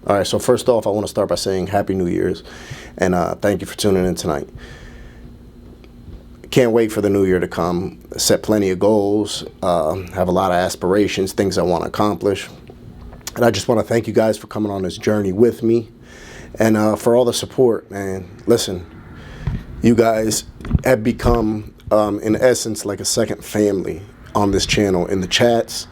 All right, so first off, I want to start by saying Happy New Year's, and thank you for tuning in tonight. Can't wait for the new year to come. Set plenty of goals, have a lot of aspirations, things I want to accomplish. And I just want to thank you guys for coming on this journey with me and for all the support, man. Listen, you guys have become, in essence, like a second family on this channel in the chats.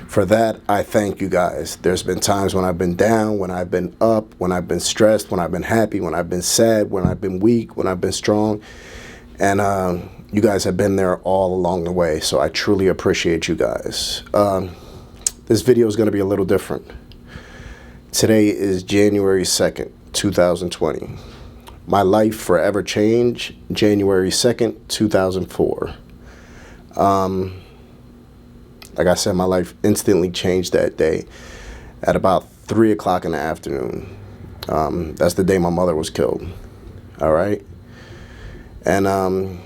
For that, I thank you guys. There's been times when I've been down, when I've been up, when I've been stressed, when I've been happy, when I've been sad, when I've been weak, when I've been strong. And you guys have been there all along the way. So I truly appreciate you guys. This video is going to be a little different. Today is January 2nd, 2020. My life forever changed January 2nd, 2004. Like I said, my life instantly changed that day at about 3 o'clock in the afternoon. That's the day my mother was killed. All right. And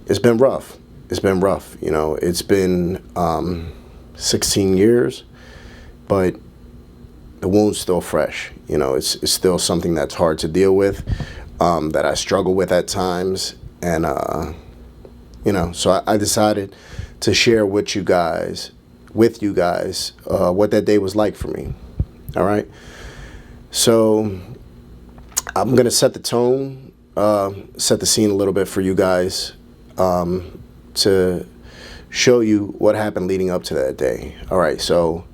it's been rough. It's been rough. You know, it's been 16 years, but the wound's still fresh. You know, it's still something that's hard to deal with, that I struggle with at times. And, you know, so I decided to share with you guys, what that day was like for me. All right. So I'm going to set the tone, set the scene a little bit for you guys, to show you what happened leading up to that day. All right. So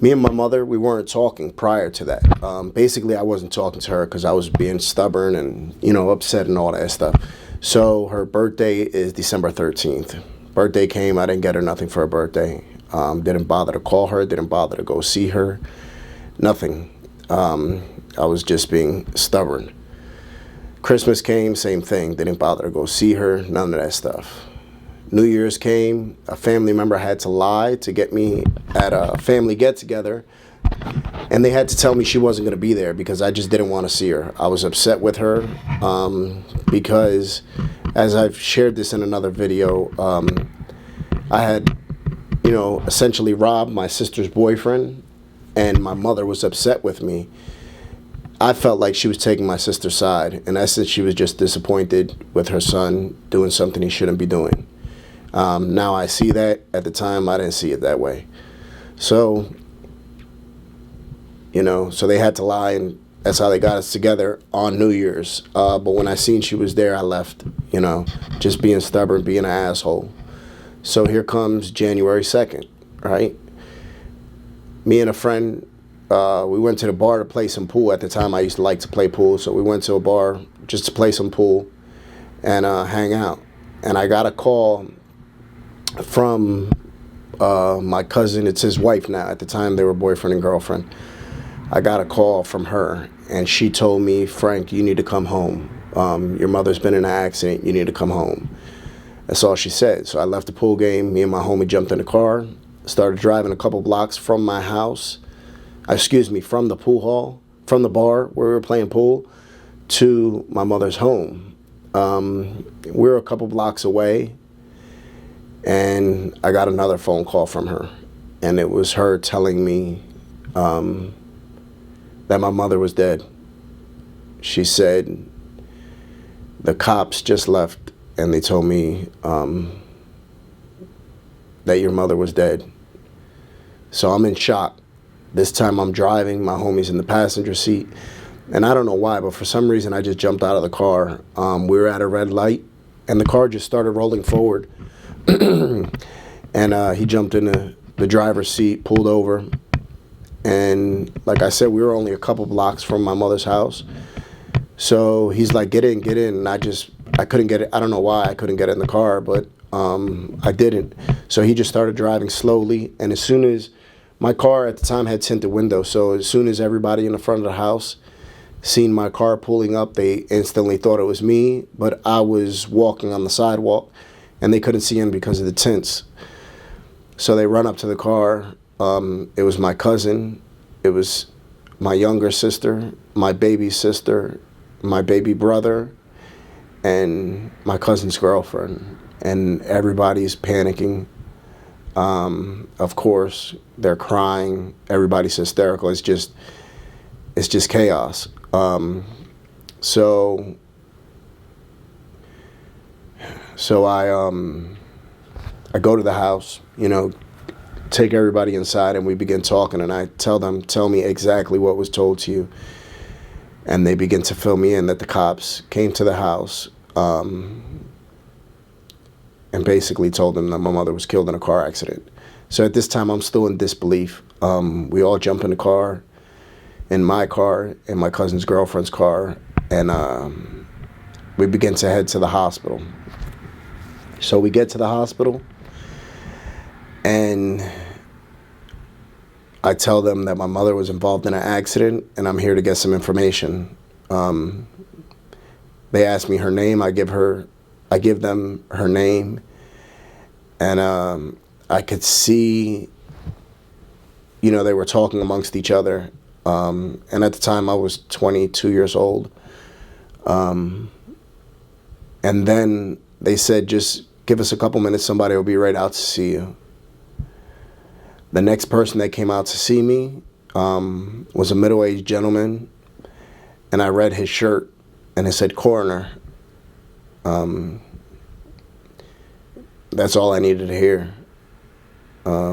me and my mother, we weren't talking prior to that. Basically, I wasn't talking to her because I was being stubborn and, you know, upset and all that stuff. So her birthday is December 13th. Birthday came, I didn't get her nothing for her birthday. Didn't bother to call her, didn't bother to go see her, nothing. I was just being stubborn. Christmas came, same thing, didn't bother to go see her, none of that stuff. New Year's came, a family member had to lie to get me at a family get-together, and they had to tell me she wasn't going to be there because I just didn't want to see her. I was upset with her because, as I've shared this in another video, I had, you know, essentially robbed my sister's boyfriend, and my mother was upset with me. I felt like she was taking my sister's side. In essence, she was just disappointed with her son doing something he shouldn't be doing. Now I see that. At the time, I didn't see it that way. So, you know, so they had to lie, and that's how they got us together on New Year's. But when I seen she was there, I left, you know, just being stubborn, being an asshole. So here comes January 2nd, right? Me and a friend, we went to the bar to play some pool. At the time, I used to like to play pool. So we went to a bar just to play some pool and hang out. And I got a call from my cousin. It's his wife now. At the time, they were boyfriend and girlfriend. I got a call from her, and she told me, Frank, you need to come home. Your mother's been in an accident. You need to come home. That's all she said. So I left the pool game. Me and my homie jumped in the car, started driving a couple blocks from my house, from the pool hall, from the bar where we were playing pool, to my mother's home. We were a couple blocks away, and I got another phone call from her, and it was her telling me that my mother was dead. She said the cops just left and they told me that your mother was dead. So I'm in shock. This time I'm driving, my homie's in the passenger seat, and I don't know why, but for some reason I just jumped out of the car. We were at a red light, and the car just started rolling forward. And he jumped in the driver's seat, pulled over, and like I said, we were only a couple blocks from my mother's house. So he's like, get in, and I couldn't get it. I don't know why I couldn't get in the car, but I didn't. So he just started driving slowly, and as soon as my car at the time had tinted windows, so as soon as everybody in the front of the house seen my car pulling up, they instantly thought it was me, but I was walking on the sidewalk, and they couldn't see him because of the tints. So they run up to the car. It was my cousin. It was my younger sister, my baby sister, my baby brother, and my cousin's girlfriend. And everybody's panicking. Of course, they're crying. Everybody's hysterical. It's just chaos. So I go to the house, take everybody inside, and we begin talking. And I tell them, tell me exactly what was told to you. And they begin to fill me in that the cops came to the house and basically told them that my mother was killed in a car accident. So at this time, I'm still in disbelief. We all jump in the car, in my car, in my cousin's girlfriend's car, and we begin to head to the hospital. So we get to the hospital, and I tell them that my mother was involved in an accident, and I'm here to get some information. They ask me her name. I give them her name, and I could see, they were talking amongst each other. And at the time, I was 22 years old. And then they said, just give us a couple minutes. Somebody will be right out to see you. The next person that came out to see me was a middle-aged gentleman, and I read his shirt, and it said coroner. That's all I needed to hear. I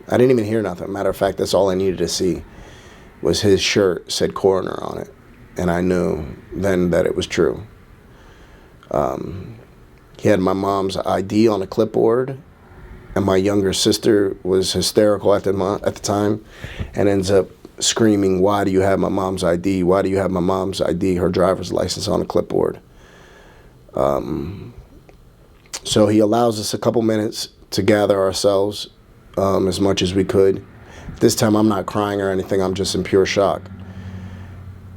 didn't even hear nothing. Matter of fact, that's all I needed to see was his shirt said coroner on it, and I knew then that it was true. He had my mom's ID on a clipboard, and my younger sister was hysterical at the time and ends up screaming, "Why do you have my mom's ID? Why do you have my mom's ID, her driver's license, on a clipboard?" So he allows us a couple minutes to gather ourselves as much as we could. This time I'm not crying or anything. I'm just in pure shock.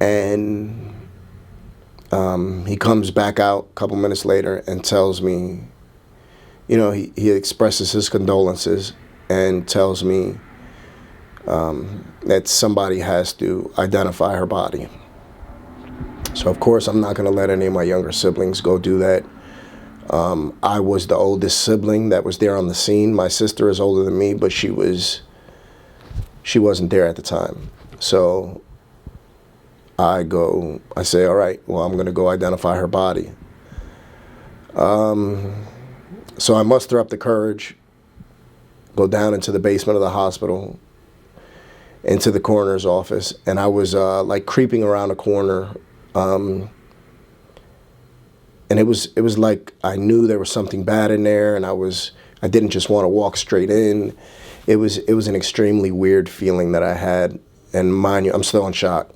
And he comes back out a couple minutes later and tells me, he expresses his condolences and tells me that somebody has to identify her body. So, of course, I'm not going to let any of my younger siblings go do that. I was the oldest sibling that was there on the scene. My sister is older than me, but she wasn't there at the time. So I say, all right, well, I'm going to go identify her body. So I muster up the courage, go down into the basement of the hospital, into the coroner's office, and I was creeping around a corner, and it was like I knew there was something bad in there, and I didn't just want to walk straight in. It was an extremely weird feeling that I had, and mind you, I'm still in shock.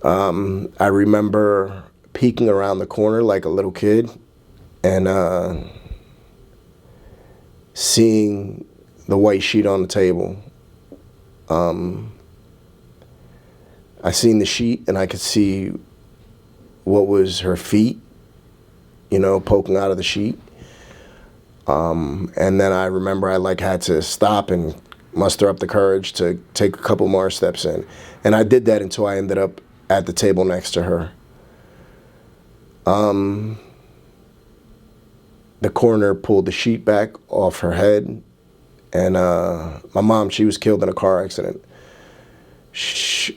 I remember peeking around the corner like a little kid, and seeing the white sheet on the table. I seen the sheet, and I could see what was her feet, poking out of the sheet. And then I remember I had to stop and muster up the courage to take a couple more steps in. And I did that until I ended up at the table next to her. The coroner pulled the sheet back off her head, and my mom, she was killed in a car accident.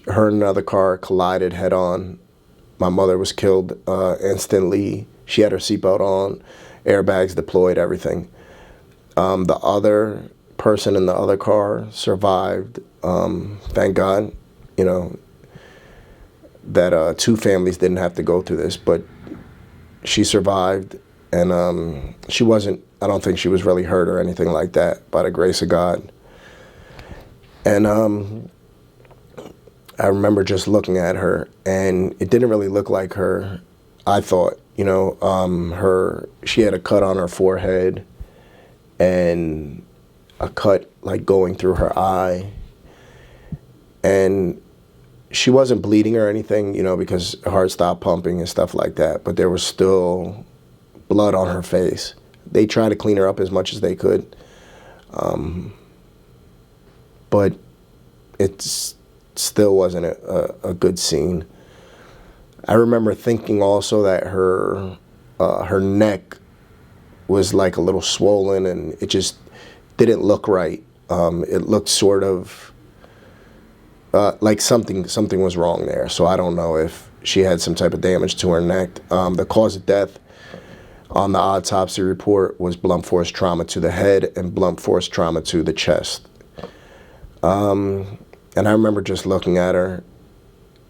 Her and another car collided head on. My mother was killed instantly. She had her seatbelt on, airbags deployed, everything. The other person in the other car survived. Thank God, that two families didn't have to go through this, but she survived, and I don't think she was really hurt or anything like that, by the grace of God. And I remember just looking at her, and it didn't really look like her. I thought, she had a cut on her forehead and a cut going through her eye. And she wasn't bleeding or anything, because her heart stopped pumping and stuff like that. But there was still blood on her face. They tried to clean her up as much as they could. But it still wasn't a good scene. I remember thinking also that her neck was a little swollen, and didn't look right. It looked sort of like something was wrong there. So I don't know if she had some type of damage to her neck. The cause of death on the autopsy report was blunt force trauma to the head and blunt force trauma to the chest. And I remember just looking at her,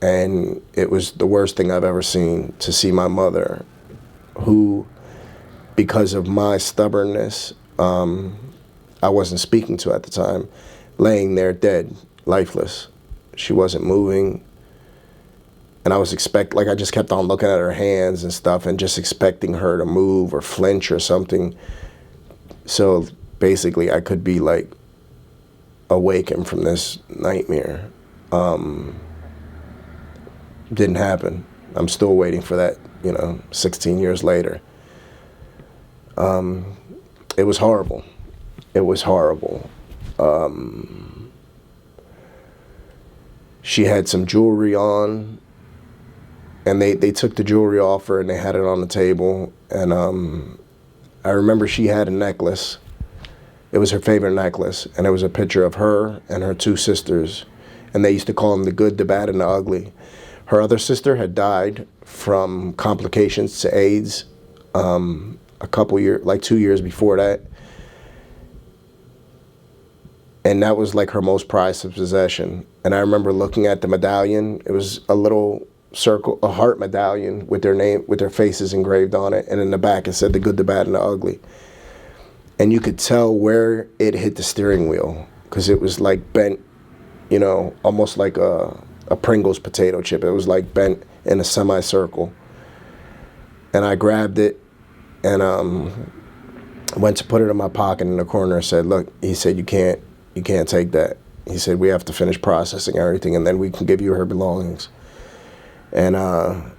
and it was the worst thing I've ever seen, to see my mother, who, because of my stubbornness, I wasn't speaking to at the time, laying there dead, lifeless. She wasn't moving. And I was I just kept on looking at her hands and stuff and just expecting her to move or flinch or something. So basically I could be like awakened from this nightmare. Didn't happen. I'm still waiting for that, 16 years later. It was horrible. It was horrible. She had some jewelry on, and they took the jewelry off her and they had it on the table. And I remember she had a necklace. It was her favorite necklace, and it was a picture of her and her two sisters, and they used to call them the good, the bad, and the ugly. Her other sister had died from complications to AIDS a couple years, like 2 years before that. And that was like her most prized possession. And I remember looking at the medallion. It was a little circle, a heart medallion with their name, with their faces engraved on it. And in the back it said the good, the bad, and the ugly. And you could tell where it hit the steering wheel, because it was like bent, almost like a Pringles potato chip. It was like bent in a semicircle. And I grabbed it and went to put it in my pocket in the corner and said, look, he said, you can't take that. He said, we have to finish processing everything and then we can give you her belongings. And I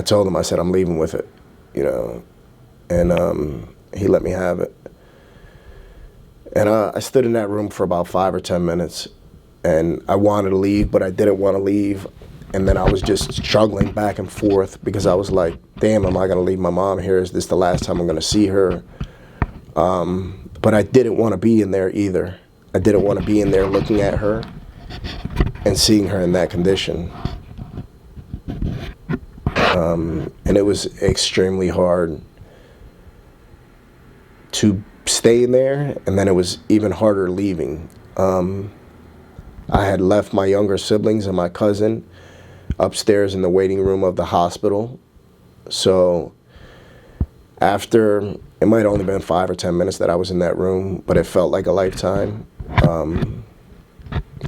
told him, I said, I'm leaving with it, and he let me have it. And I stood in that room for about 5 or 10 minutes, and I wanted to leave, but I didn't want to leave. And then I was just struggling back and forth, because I was like, damn, am I going to leave my mom here? Is this the last time I'm going to see her? But I didn't want to be in there either. I didn't want to be in there looking at her and seeing her in that condition. And it was extremely hard to stay in there, and then it was even harder leaving. I had left my younger siblings and my cousin upstairs in the waiting room of the hospital. So after, it might have only been 5 or 10 minutes that I was in that room, but it felt like a lifetime.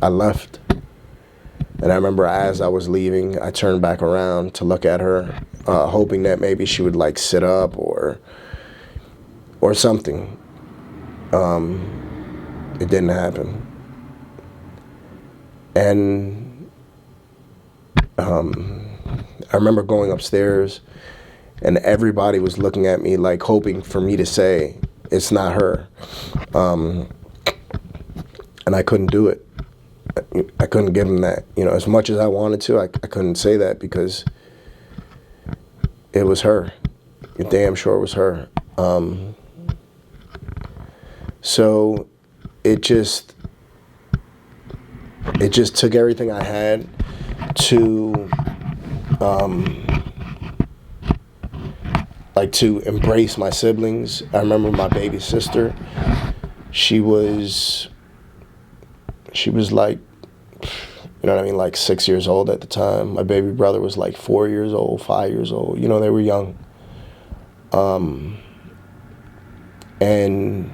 I left. And I remember as I was leaving, I turned back around to look at her, hoping that maybe she would like sit up or something. It didn't happen. And I remember going upstairs, and everybody was looking at me like hoping for me to say, it's not her. And I couldn't do it. I couldn't give them that. As much as I wanted to, I couldn't say that, because it was her. It damn sure was her. So it just took everything I had to to embrace my siblings. I remember my baby sister. She was like, like 6 years old at the time. My baby brother was like 4 years old, 5 years old. They were young. And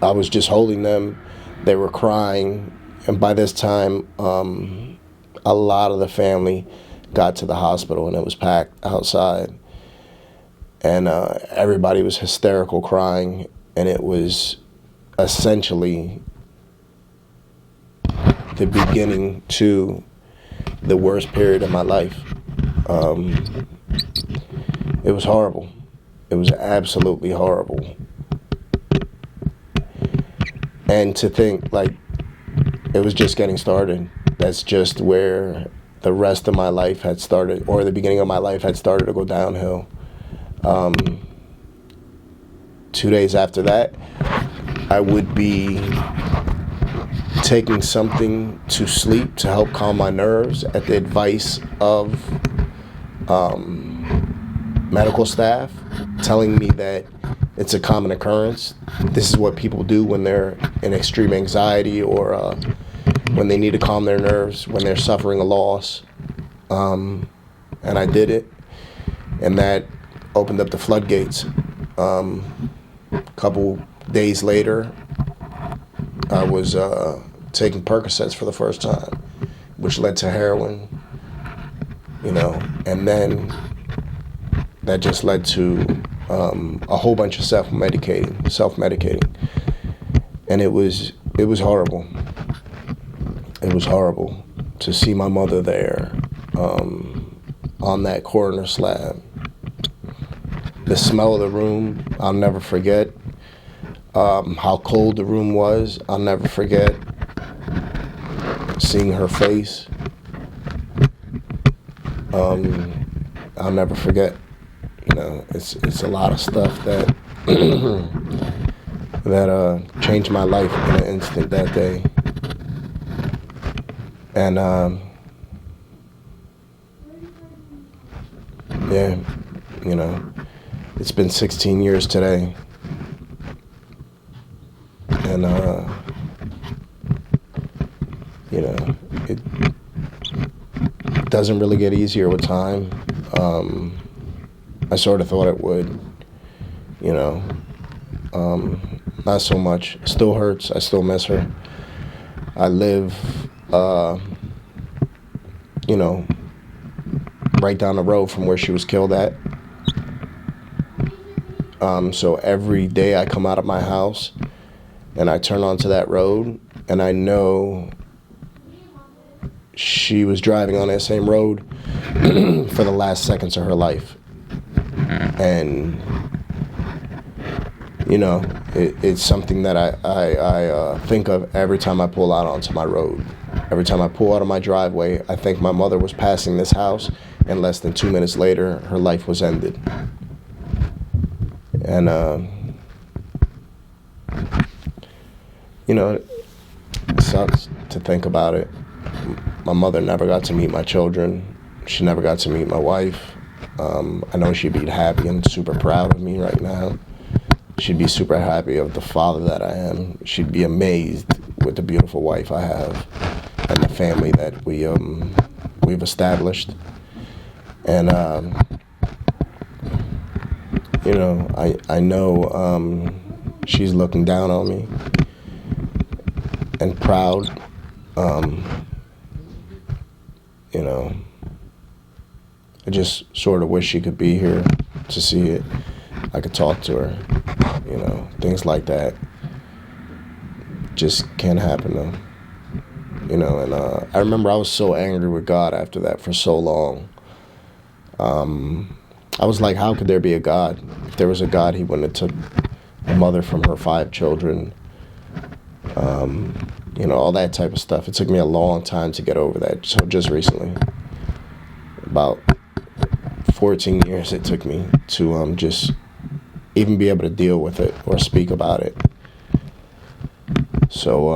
I was just holding them. They were crying. And by this time, a lot of the family got to the hospital, and it was packed outside. And everybody was hysterical crying. And it was essentially the beginning to the worst period of my life. It was horrible. It was absolutely horrible. And to think like it was just getting started. That's just where the rest of my life had started, or the beginning of my life had started to go downhill. 2 days after that, I would be taking something to sleep to help calm my nerves at the advice of medical staff, telling me that it's a common occurrence. This is what people do when they're in extreme anxiety or when they need to calm their nerves, when they're suffering a loss. And I did it, and that opened up the floodgates. A couple days later, I was taking Percocets for the first time, which led to heroin, and then that just led to a whole bunch of self-medicating, and it was horrible. It was horrible to see my mother there on that coroner slab. The smell of the room, I'll never forget. How cold the room was, I'll never forget. Seeing her face, I'll never forget. It's a lot of stuff that that changed my life in an instant that day. And yeah, it's been 16 years today. And it doesn't really get easier with time. I sort of thought it would, not so much. Still hurts. I still miss her. I live, right down the road from where she was killed at. So every day I come out of my house and I turn onto that road, and I know she was driving on that same road for the last seconds of her life. And it's something that I think of every time I pull out onto my road. Every time I pull out of my driveway, I think my mother was passing this house, and less than 2 minutes later, her life was ended. And it sucks to think about it. My mother never got to meet my children. She never got to meet my wife. I know she'd be happy and super proud of me right now. She'd be super happy of the father that I am. She'd be amazed with the beautiful wife I have and the family that we've established. And I know she's looking down on me and proud. I just sort of wish she could be here to see it. I could talk to her, things like that. Just can't happen though. And I remember I was so angry with God after that for so long. I was like, how could there be a God? If there was a God, he wouldn't have took a mother from her 5 children. All that type of stuff. It took me a long time to get over that. So just recently, about 14 years it took me to just even be able to deal with it or speak about it. So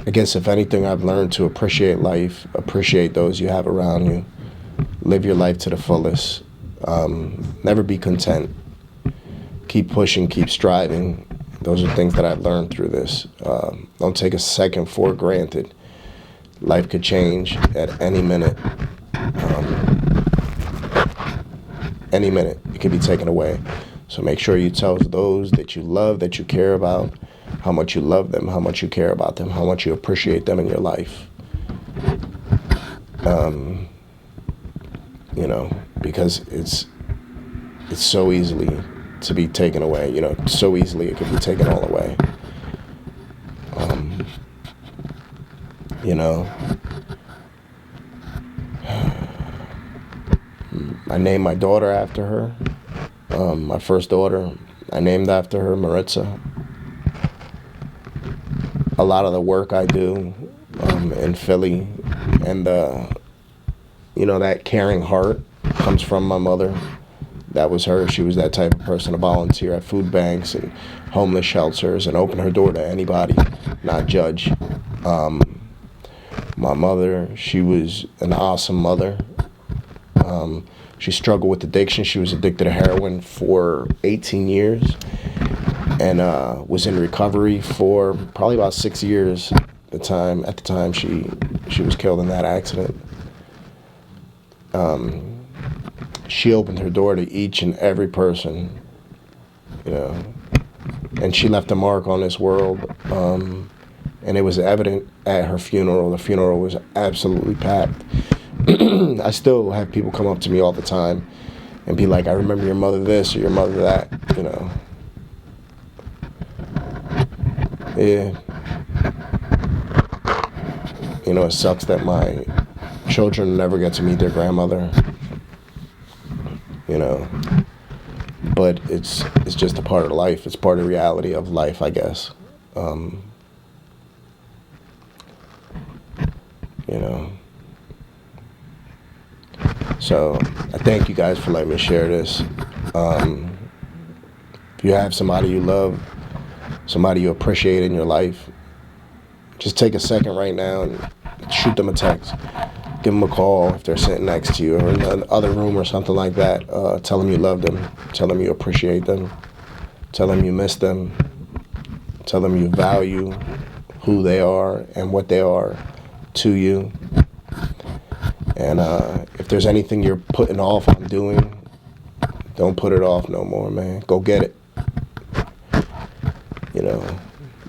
I guess if anything, I've learned to appreciate life, appreciate those you have around you, live your life to the fullest, never be content, keep pushing, keep striving. Those are things that I've learned through this. Don't take a second for granted. Life could change at any minute. Any minute, it could be taken away. So make sure you tell those that you love, that you care about, how much you love them, how much you care about them, how much you appreciate them in your life. Because it's so easily to be taken away. So easily it could be taken all away. I named my daughter after her. My first daughter, I named after her, Maritza. A lot of the work I do in Philly and, that caring heart comes from my mother. That was her. She was that type of person to volunteer at food banks and homeless shelters and open her door to anybody, not judge. My mother, she was an awesome mother. She struggled with addiction. She was addicted to heroin for 18 years and was in recovery for probably about 6 years at the time she was killed in that accident. She opened her door to each and every person, you know, and she left a mark on this world. And it was evident at her funeral. The funeral was absolutely packed. I still have people come up to me all the time and be like, I remember your mother this or your mother that, you know. Yeah. You know, it sucks that my children never get to meet their grandmother, you know. But it's just a part of life. It's part of the reality of life, I guess. You know. So I thank you guys for letting me share this. If you have somebody you love, somebody you appreciate in your life, just take a second right now and shoot them a text. Give them a call if they're sitting next to you or in the other room or something like that. Tell them you love them. Tell them you appreciate them. Tell them you miss them. Tell them you value who they are and what they are to you. And if there's anything you're putting off on doing, don't put it off no more, man. Go get it. You know,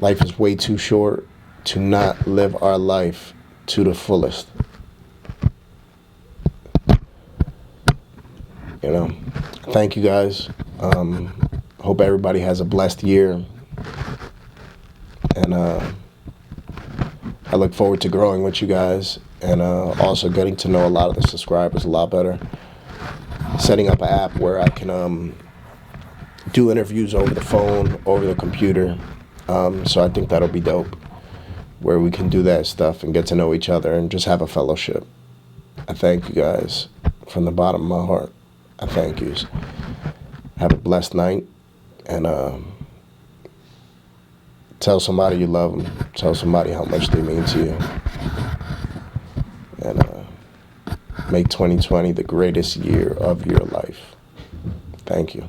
life is way too short to not live our life to the fullest. You know, thank you guys. Hope everybody has a blessed year. And I look forward to growing with you guys and also getting to know a lot of the subscribers a lot better. Setting up an app where I can do interviews over the phone, over the computer. So I think that'll be dope, where we can do that stuff and get to know each other and just have a fellowship. I thank you guys from the bottom of my heart. I thank yous. Have a blessed night, and tell somebody you love them. Tell somebody how much they mean to you. And make 2020 the greatest year of your life. Thank you.